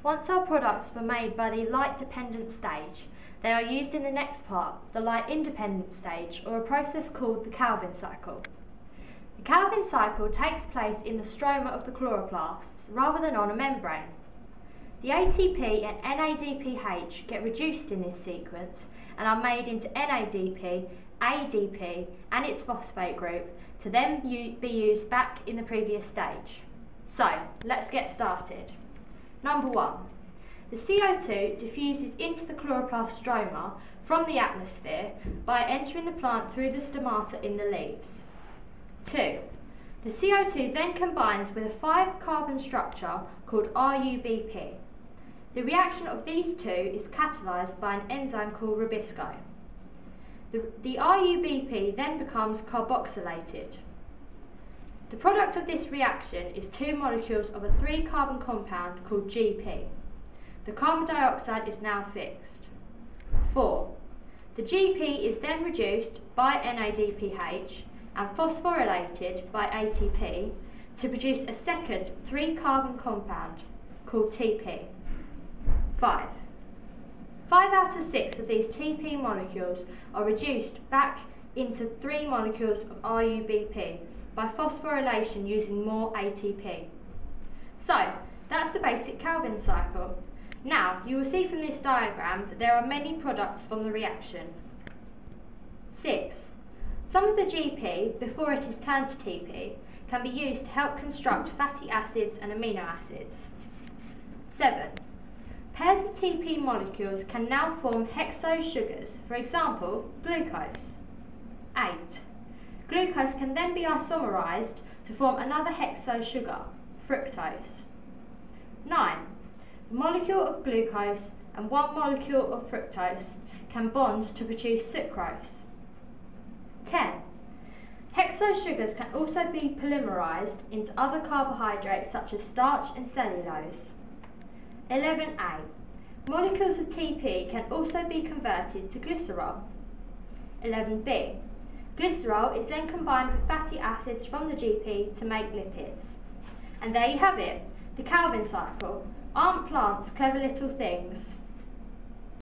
Once our products were made by the Light Dependent Stage, they are used in the next part, the Light Independent Stage, or a process called the Calvin cycle. The Calvin cycle takes place in the stroma of the chloroplasts rather than on a membrane. The ATP and NADPH get reduced in this sequence and are made into NADP, ADP and its phosphate group to then be used back in the previous stage. So, let's get started. Number 1. The CO2 diffuses into the chloroplast stroma from the atmosphere by entering the plant through the stomata in the leaves. 2. The CO2 then combines with a 5-carbon structure called RUBP. The reaction of these two is catalysed by an enzyme called ribisco. The RUBP then becomes carboxylated. The product of this reaction is 2 molecules of a 3-carbon compound called GP. The carbon dioxide is now fixed. 4. The GP is then reduced by NADPH and phosphorylated by ATP to produce a second 3-carbon compound called TP. 5. 5 out of 6 of these TP molecules are reduced back into 3 molecules of RUBP by phosphorylation using more ATP. So, that's the basic Calvin cycle. Now, you will see from this diagram that there are many products from the reaction. 6. Some of the GP, before it is turned to TP, can be used to help construct fatty acids and amino acids. 7. Pairs of TP molecules can now form hexose sugars, for example, glucose. 8. Glucose can then be isomerized to form another hexose sugar, fructose. 9. The molecule of glucose and 1 molecule of fructose can bond to produce sucrose. 10. Hexose sugars can also be polymerized into other carbohydrates such as starch and cellulose. 11a. Molecules of TP can also be converted to glycerol. 11b. Glycerol is then combined with fatty acids from the GP to make lipids. And there you have it, the Calvin cycle. Aren't plants clever little things?